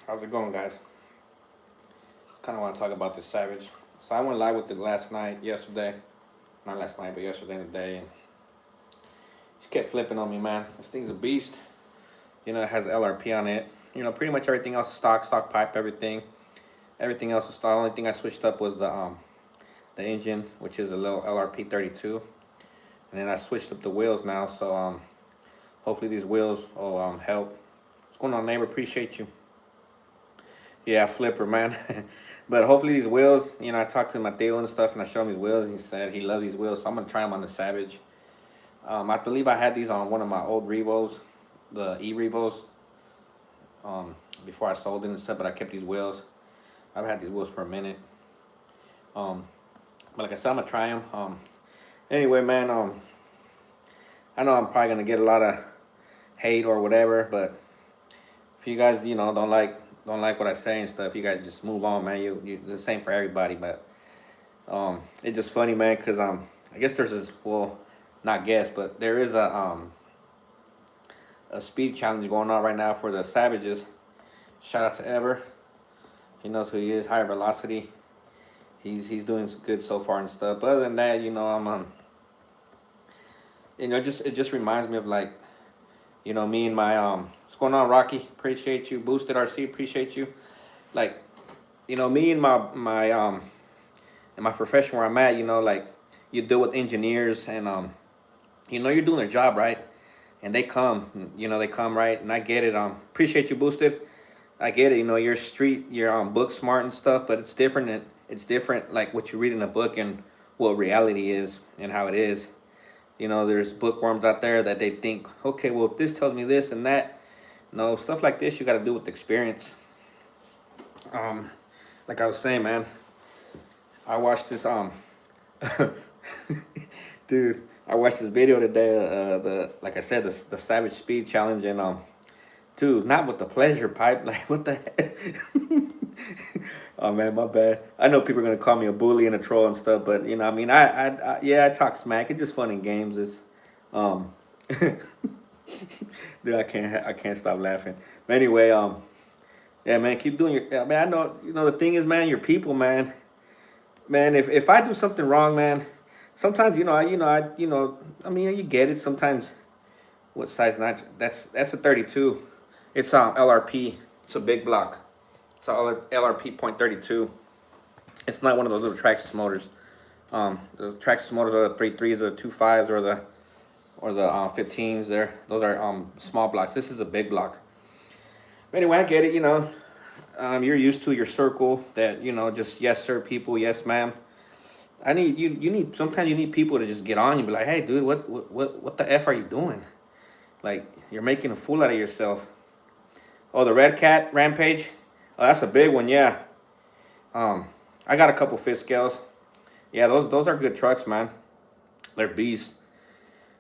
How's it going, guys? Kind of want to talk about this Savage. So I went live with it yesterday. Not last night, but yesterday in the day. And she kept flipping on me, man. This thing's a beast. It has LRP on it. Pretty much everything else is stock pipe, everything. Everything else is stock. The only thing I switched up was the engine, which is a little LRP 32. And then I switched up the wheels now, so hopefully these wheels will help. What's going on, neighbor? Appreciate you. Yeah, flipper, man. But hopefully these wheels, I talked to Mateo and stuff, and I showed him these wheels, and he said he loved these wheels, so I'm going to try them on the Savage. I believe I had these on one of my old Revos, the E-Revos, before I sold it and stuff, but I kept these wheels. I've had these wheels for a minute. But like I said, I'm going to try them. Anyway, man, I know I'm probably going to get a lot of hate or whatever, but if you guys, don't like what I say and stuff, you guys just move on, man. You the same for everybody, but it's just funny, man, because I guess there's this, well, not guess, but there is a speed challenge going on right now for the Savages. Shout out to Ever. He knows who he is. Higher Velocity. He's doing good so far and stuff. But other than that, I'm it just reminds me of, like, me and my what's going on, Rocky? Appreciate you. Boosted RC, appreciate you. Like, me and my in my profession where I'm at, like, you deal with engineers, and you're doing their job, right? And they come, they come, right? And I get it. Appreciate you, Boosted. I get it. You're street, you're book smart and stuff, but it's different. It's different, like what you read in a book and what reality is and how it is. There's bookworms out there that they think, okay, well, if this tells me this and that, no, stuff like this you got to do with experience. Like I was saying, man, I watched this dude, I watched this video today, like I said, the Savage Speed Challenge, and dude, not with the pleasure pipe, like, what the heck? Oh man, my bad. I know people are gonna call me a bully and a troll and stuff, but I mean, yeah, I talk smack. It's just fun in games. It's, dude, I can't stop laughing. But anyway, yeah, man, keep doing your. Yeah, man, I know. The thing is, man, your people, man. If I do something wrong, man, sometimes I mean, you get it. Sometimes, what size notch? That's a 32. It's LRP. It's a big block. It's a LRP .32. It's not one of those little Traxxas motors. The Traxxas motors are the 3.3s or the 2.5s or the 15s. Those are small blocks. This is a big block. But anyway, I get it. You're used to your circle that just yes sir people, yes ma'am. I need you need sometimes you need people to just get on you, be like, hey dude, what the F are you doing? Like, you're making a fool out of yourself. Oh, the Red Cat Rampage. Oh, that's a big one, yeah. I got a couple fifth scales. Yeah, those are good trucks, man. They're beasts.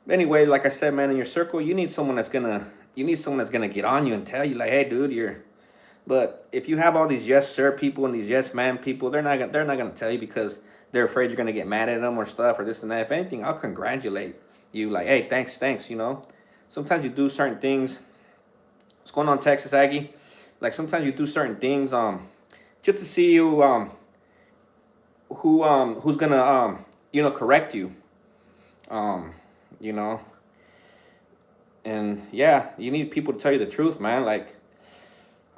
Anyway, like I said, man, in your circle, you need someone that's gonna get on you and tell you, like, hey, dude, you're. But if you have all these yes sir people and these yes man people, they're not gonna tell you because they're afraid you're gonna get mad at them or stuff or this and that. If anything, I'll congratulate you, like, hey, thanks. Sometimes you do certain things. What's going on, Texas Aggie? Like, sometimes you do certain things just to see you who's gonna correct you. You know and yeah, you need people to tell you the truth, man. Like,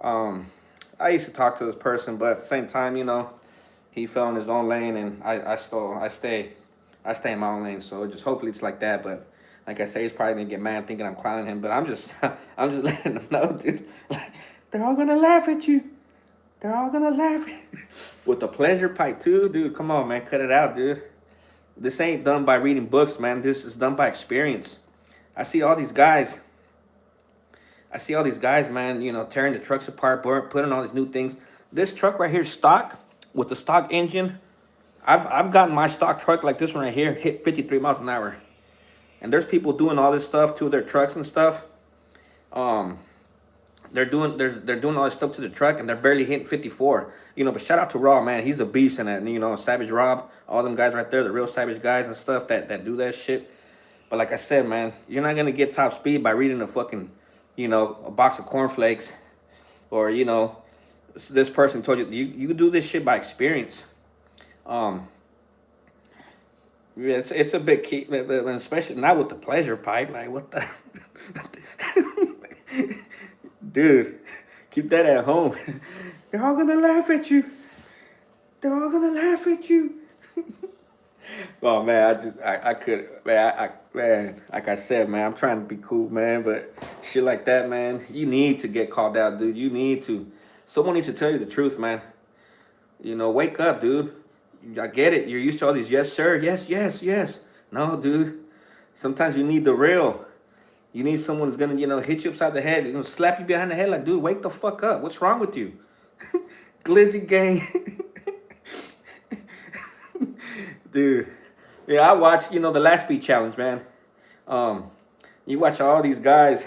I used to talk to this person, but at the same time, he fell in his own lane, and I stay in my own lane. So just hopefully it's like that. But like I say, he's probably gonna get mad thinking I'm clowning him, but I'm just I'm just letting him know, dude. They're all gonna laugh at you. They're all gonna laugh with the pleasure pipe too, dude. Come on, man, cut it out, dude. This ain't done by reading books, man. This is done by experience. I see all these guys, man, tearing the trucks apart, putting all these new things. This truck right here, stock, with the stock engine. I've gotten my stock truck like this one right here, hit 53 miles an hour. And there's people doing all this stuff to their trucks and stuff. They're doing all this stuff to the truck, and they're barely hitting 54. But shout out to Raw, man. He's a beast in that. Savage Rob, all them guys right there, the real Savage guys and stuff that do that shit. But like I said, man, you're not gonna get top speed by reading a fucking, a box of cornflakes, or This person told you you do this shit by experience. Um, yeah, it's a big key, but especially not with the pleasure pipe. Like what the, dude, keep that at home. They're all gonna laugh at you. They're all gonna laugh at you. Oh man, I could man man, like I said, man, I'm trying to be cool, man, but shit like that, man, you need to get called out, dude. You need to. Someone needs to tell you the truth, man. You know, wake up, dude. I get it. You're used to all these yes, sir, yes, yes, yes. No, dude. Sometimes you need the real. You need someone who's gonna, hit you upside the head, slap you behind the head, like, dude, wake the fuck up. What's wrong with you? Glizzy gang. Dude. Yeah, I watched, the last beat challenge, man. Um, you watch all these guys.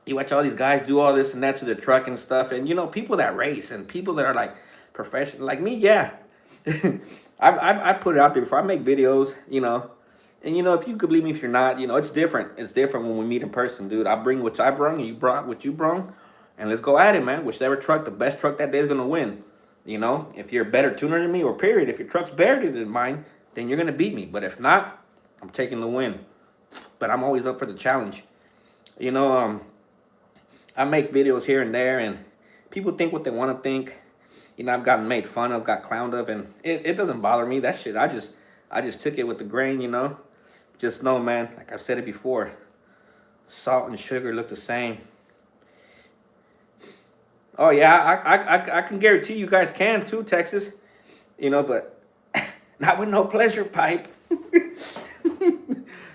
You watch all these guys do all this and that to the truck and stuff, and people that race and people that are like professional, like me, yeah. I put it out there before. I make videos, and if you could believe me, if you're not, it's different. It's different when we meet in person, dude. I bring what I brung, and you brought what you brung, and let's go at it, man. Whichever truck, the best truck that day is gonna win. If you're a better tuner than me, or period, if your truck's better than mine, then you're gonna beat me. But if not, I'm taking the win. But I'm always up for the challenge. You know, um, I make videos here and there, and people think what they want to think. I've gotten made fun of, got clowned of, and it doesn't bother me. That shit, I just took it with the grain. Just know, man, like I've said it before, salt and sugar look the same. Oh yeah, I can guarantee you guys can too, Texas. But not with no pleasure pipe.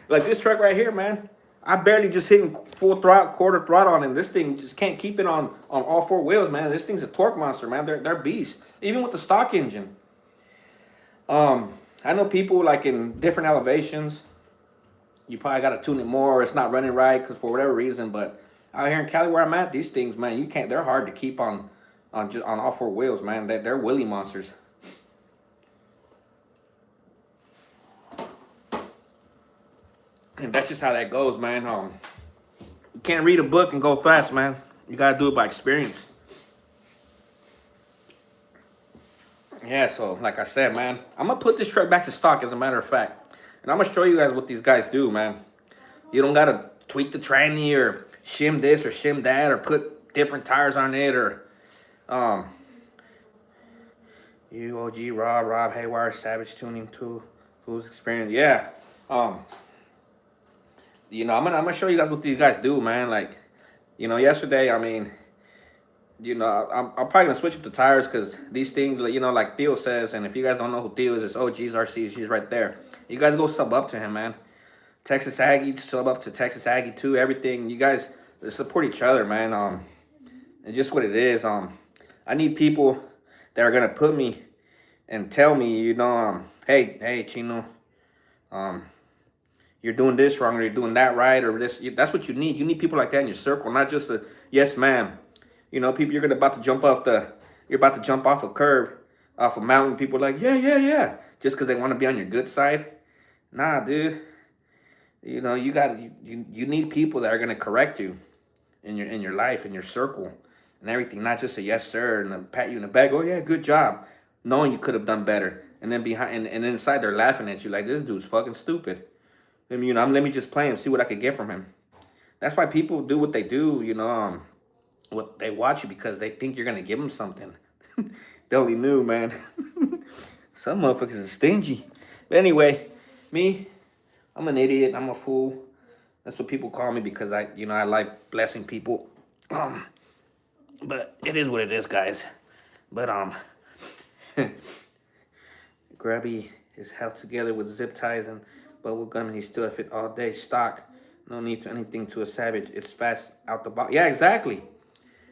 Like this truck right here, man. I barely just hitting full throttle, quarter throttle on it. This thing just can't keep it on all four wheels, man. This thing's a torque monster, man. They're beasts. Even with the stock engine. I know people like in different elevations. You probably got to tune it more, or it's not running right because for whatever reason. But out here in Cali, where I'm at, these things, man, you can't. They're hard to keep on all four wheels, man. They're wheelie monsters. And that's just how that goes, man. You can't read a book and go fast, man. You gotta do it by experience. Yeah, so like I said, man, I'm gonna put this truck back to stock as a matter of fact. And I'm gonna show you guys what these guys do, man. You don't gotta tweak the tranny or shim this or shim that or put different tires on it or um UOG Rob Haywire Savage Tuning Tool Tools Experience. Yeah. Um I'm gonna show you guys what these guys do, man. Like, yesterday, I mean, I'm probably gonna switch up the tires because these things, like Theo says, and if you guys don't know who Theo is, it's OG's RCs. He's right there. You guys go sub up to him, man. Texas Aggie, sub up to Texas Aggie too. Everything, you guys support each other, man. And just what it is. I need people that are gonna put me and tell me, hey, Chino, um, you're doing this wrong or you're doing that right or this. That's what you need. You need people like that in your circle, not just a yes, ma'am. People you're about to jump off a curve, off a mountain. People are like, yeah, yeah, yeah, just because they want to be on your good side. Nah, dude. You need people that are gonna correct you in your life, in your circle, and everything. Not just a yes, sir, and then pat you in the back. Oh yeah, good job, knowing you could have done better. And then behind and inside they're laughing at you like this dude's fucking stupid. Let me just play him, see what I could get from him. That's why people do what they do, what they watch you because they think you're gonna give them something. They only knew, man. Some motherfuckers are stingy. But anyway, me, I'm an idiot. I'm a fool. That's what people call me because I like blessing people. But it is what it is, guys. But Grubby is held together with zip ties and bubble gum, and he still fit all day. Stock, no need to anything to a savage. It's fast out the box. Yeah, exactly.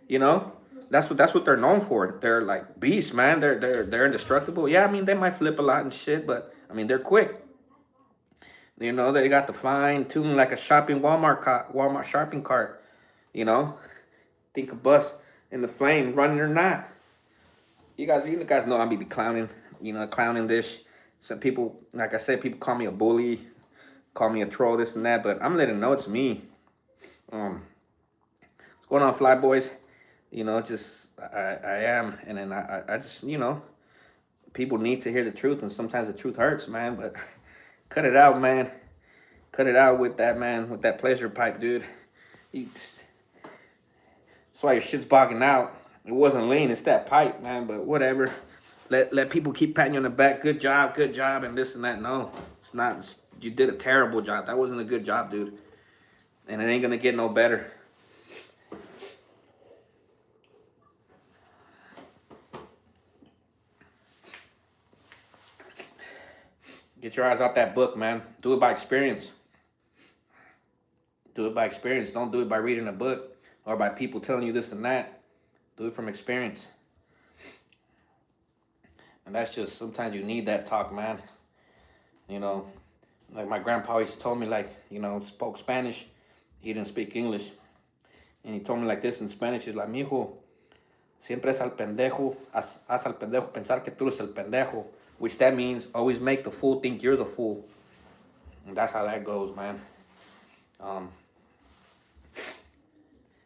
That's what they're known for. They're like beasts, man. They're indestructible. Yeah, I mean they might flip a lot and shit, but I mean they're quick. They got the fine tune like a shopping Walmart shopping cart. Think a bus in the flame running or not. You guys know I be clowning. Clowning this. Some people, like I said, people call me a bully, call me a troll, this and that, but I'm letting them know it's me. What's going on, Fly Boys? you know, just I am, and then I just, you know, people need to hear the truth, and sometimes the truth hurts, man. But cut it out, man. Cut it out with that, man. With that pleasure pipe, dude. You, that's why your shit's bogging out. It wasn't lean. It's that pipe, man. But whatever. Let people keep patting you on the back. Good job, and this and that. No, it's not. You did a terrible job. That wasn't a good job, dude. And it ain't gonna get no better. Get your eyes off that book, man. Do it by experience. Do it by experience. Don't do it by reading a book or by people telling you this and that. Do it from experience. And that's just, sometimes you need that talk, man. You know, like my grandpa used to told me, like, you know, spoke Spanish. He didn't speak English. And he told me like this in Spanish. He's like, mijo, siempre es al pendejo, haz al pendejo pensar que tú eres el pendejo. Which that means always make the fool think you're the fool. And that's how that goes, man.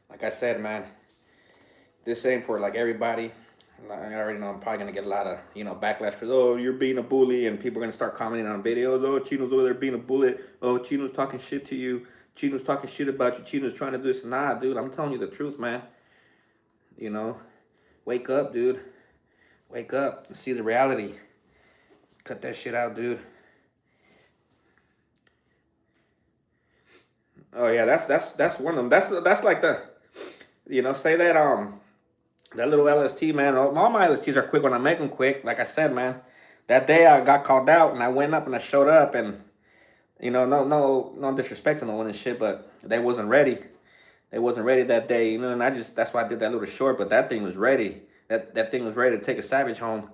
Like I said, man, this ain't for like everybody. I already know I'm probably gonna get a lot of, you know, backlash for, oh, you're being a bully, and people are gonna start commenting on videos, oh, Chino's over there being a bully, oh, Chino's talking shit to you, Chino's talking shit about you, Chino's trying to do this. Nah, dude, I'm telling you the truth, man. You know, wake up, dude. Wake up and see the reality. Cut that shit out, dude. Oh yeah, that's one of them. That's like the, you know, say that that little LST, man. All my LSTs are quick when I make them quick. Like I said, man, that day I got called out and I went up and I showed up, and you know, no disrespect to no one and shit, but they wasn't ready. They wasn't ready that day, you know, and that's why I did that little short. But that thing was ready. That thing was ready to take a savage home,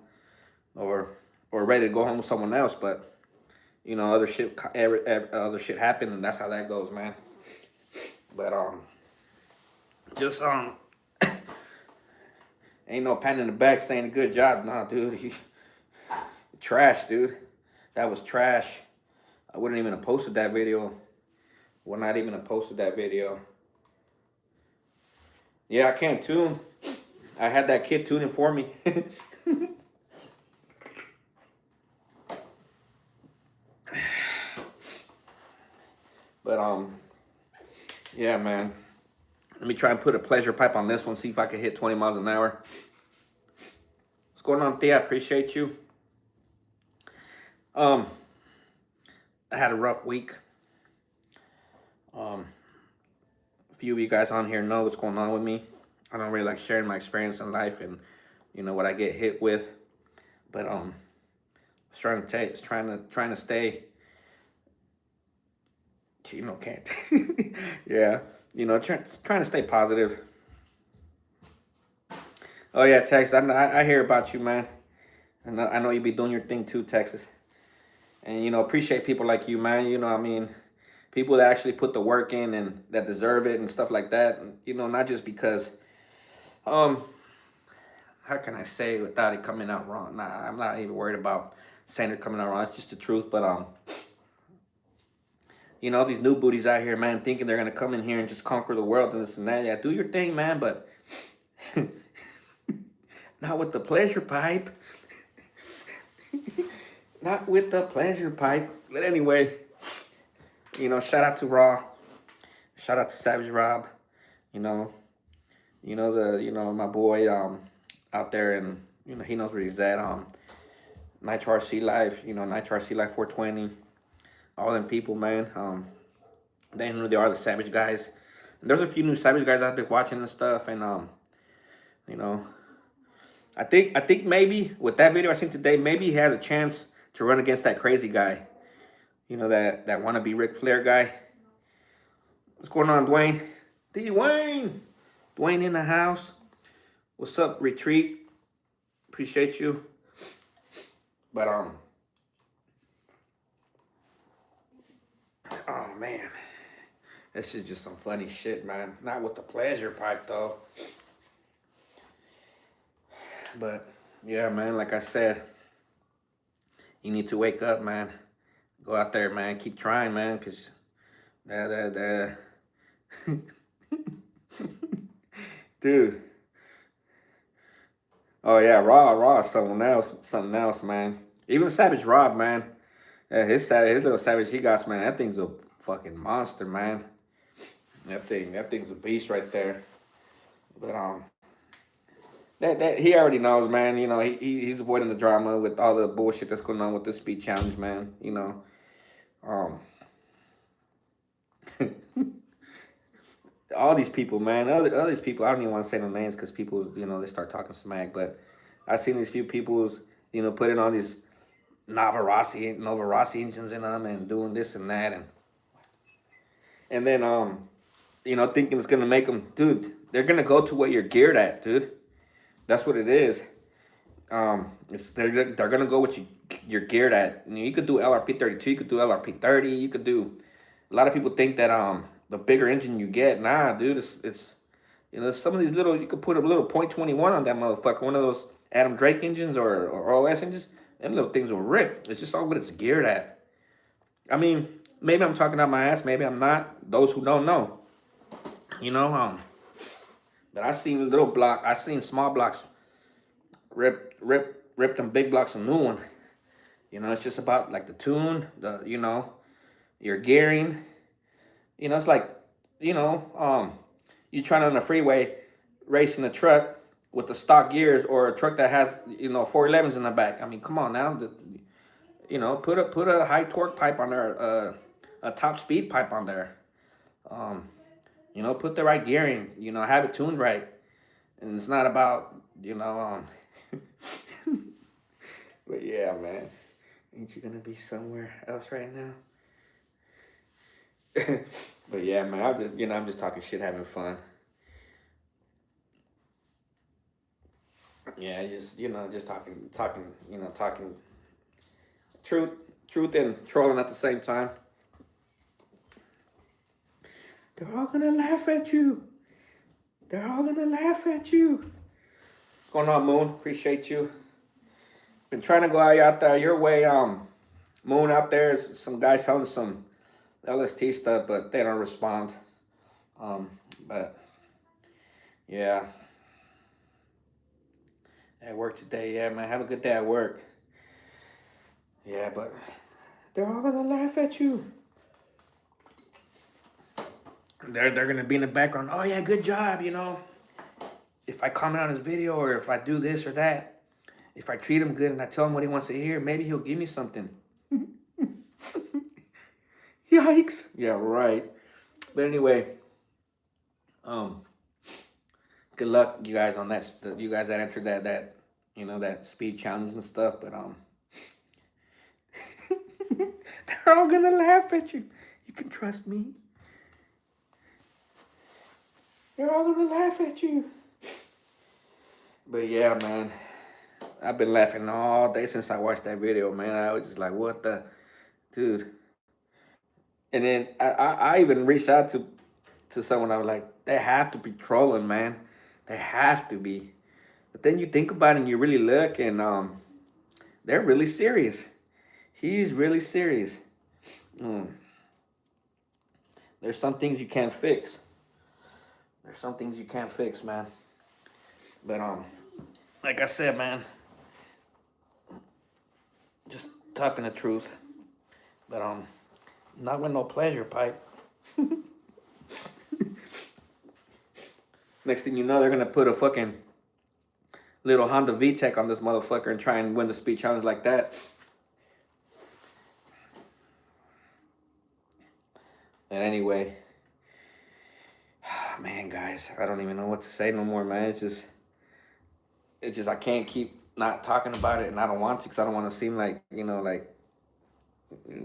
or ready to go home with someone else. But you know, other shit happened, and that's how that goes, man. But just ain't no pat in the back saying good job. Nah, dude, trash, dude. That was trash. I wouldn't even have posted that video. Would not even have posted that video. Yeah, I can't tune. I had that kid tuning for me. But yeah, man. Let me try and put a pleasure pipe on this one. See if I can hit 20 miles an hour. What's going on, Thea? I appreciate you. I had a rough week. A few of you guys on here know what's going on with me. I don't really like sharing my experience in life and, you know, what I get hit with. But it's trying to stay. You know, can't. Yeah, you know, trying to stay positive. Oh yeah, Texas. I hear about you, man. I know you be doing your thing too, Texas. And you know, appreciate people like you, man. You know, I mean, people that actually put the work in and that deserve it and stuff like that. And, you know, not just because, how can I say without it coming out wrong? Nah, I'm not even worried about saying it coming out wrong. It's just the truth. But you know, these new booties out here, man, thinking they're gonna come in here and just conquer the world and this and that. Yeah, do your thing, man, but not with the pleasure pipe. Not with the pleasure pipe. But anyway, you know, shout out to Raw. Shout out to Savage Rob. You know, my boy out there, and you know, he knows where he's at. Nitro RC Live, you know, Nitro RC Live 420. All them people, man. They know they are, the Savage guys. And there's a few new Savage guys out there watching and stuff, and you know, I think maybe with that video I seen today, maybe he has a chance to run against that crazy guy. You know, that wannabe Ric Flair guy. What's going on, Dwayne? Dwayne in the house. What's up, Retreat? Appreciate you. But oh man, this is just some funny shit, man. Not with the pleasure pipe though. But yeah, man, like I said, you need to wake up, man. Go out there, man. Keep trying, man, because dude, Oh yeah, Raw is something else, man. Even Savage Rob, man. Yeah, his little Savage he got, man. That thing's a fucking monster, man. That thing's a beast right there. But that he already knows, man. You know, he's avoiding the drama with all the bullshit that's going on with the speed challenge, man. You know, um, all these people, man. All these people. I don't even want to say no names because people, you know, they start talking smack. But I've seen these few people's, you know, putting on these Nova Rossi engines in them and doing this and that, and then you know, thinking it's gonna make them, dude. They're gonna go to what you're geared at, dude. That's what it is. They're gonna go what you're geared at. You could do LRP 32, you could do LRP 30, you could do. A lot of people think that the bigger engine you get, nah, dude, it's you know some of these little you could put a little .21 on that motherfucker, one of those Adam Drake engines or OS engines. Them little things will rip. It's just all what it's geared at. I mean, maybe I'm talking out my ass, maybe I'm not. Those who don't know, you know, but I seen small blocks rip them big blocks a new one. You know, it's just about like the tune, you know, your gearing. You know, it's like, you know, you trying on the freeway racing a truck with the stock gears or a truck that has, you know, 411s in the back. I mean, come on now. You know, put a high torque pipe on there, a top speed pipe on there. Um, you know, put the right gearing. You know, have it tuned right. And it's not about, you know, but yeah, man. Ain't you gonna be somewhere else right now? But yeah, man, I'm just talking shit, having fun. Yeah, just just talking, talking truth, truth and trolling at the same time. They're all gonna laugh at you. They're all gonna laugh at you. What's going on, Moon? Appreciate you. Been trying to go out there your way. Moon out there is some guys selling some LST stuff, but they don't respond. But yeah, at work today. Yeah, man, have a good day at work. Yeah, but they're all gonna laugh at you. They're gonna be in the background. Oh yeah, good job. You know, if I comment on his video or if I do this or that, if I treat him good and I tell him what he wants to hear, maybe he'll give me something. Yikes. Yeah, right. But anyway, um, good luck, you guys, on that. You guys that entered that that speed challenge and stuff. But they're all gonna laugh at you. You can trust me. They're all gonna laugh at you. But yeah, man, I've been laughing all day since I watched that video, man. I was just like, what the, dude. And then I even reached out to someone. I was like, they have to be trolling, man. They have to be. But then you think about it and you really look, and they're really serious. He's really serious. Mm. There's some things you can't fix. There's some things you can't fix, man. But like I said, man, just talking the truth. But not with no pleasure pipe. Next thing you know, they're gonna put a fucking little Honda VTEC on this motherfucker and try and win the speed challenge like that. And anyway, man, guys, I don't even know what to say no more, man. It's just I can't keep not talking about it, and I don't want to because I don't want to seem like like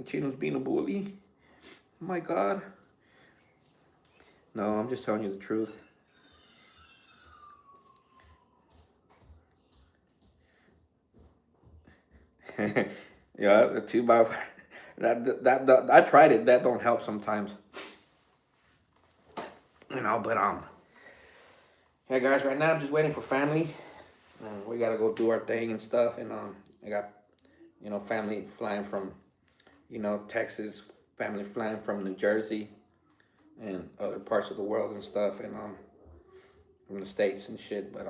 Chino's being a bully. Oh my God. No, I'm just telling you the truth. Yeah, the 2x4. That I tried it. That don't help sometimes. But yeah, guys. Right now I'm just waiting for family. We gotta go do our thing and stuff. And I got family flying from Texas, family flying from New Jersey, and other parts of the world and stuff, and from the States and shit. But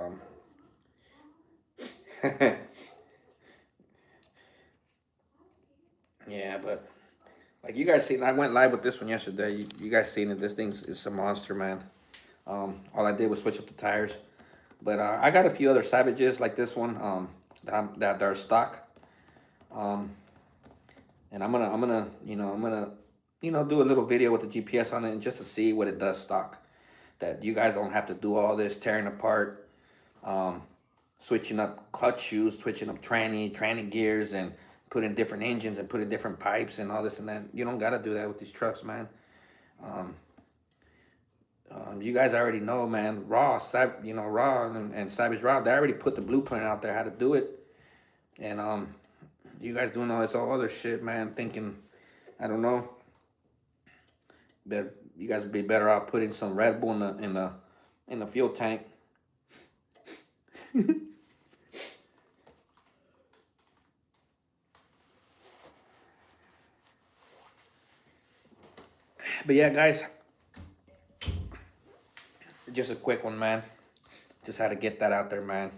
Yeah, but like you guys seen, I went live with this one yesterday. You guys seen it? This thing's is a monster, man. All I did was switch up the tires, but I got a few other Savages like this one. That are stock. Um, and I'm gonna do a little video with the GPS on it, and just to see what it does stock. That you guys don't have to do all this tearing apart, um, switching up clutch shoes, switching up tranny gears, and putting different engines and putting different pipes and all this and that. You don't gotta do that with these trucks, man. Um, you guys already know, man. Raw and Savage Rob, they already put the blueprint out there how to do it, and you guys doing all this all other shit, man. Thinking, I don't know, that you guys would be better off putting some Red Bull in the fuel tank. But yeah, guys, just a quick one, man. Just had to get that out there, man.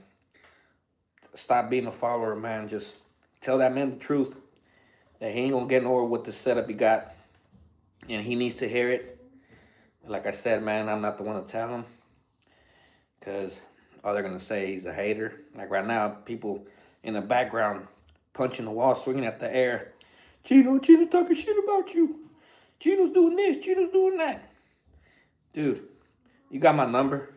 Stop being a follower, man. Just tell that man the truth. That he ain't gonna get nowhere with the setup he got. And he needs to hear it. Like I said, man, I'm not the one to tell him. Because all they're gonna say, he's a hater. Like right now, people in the background punching the wall, swinging at the air. Chino's talking shit about you. Chino's doing this, Chino's doing that. Dude, you got my number.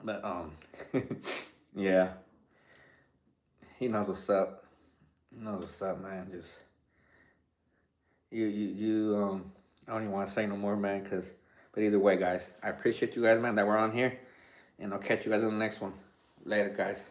But yeah, he knows what's up. He knows what's up, man. Just you. I don't even want to say no more, man. But either way, guys, I appreciate you guys, man, that we're on here, and I'll catch you guys on the next one. Later, guys.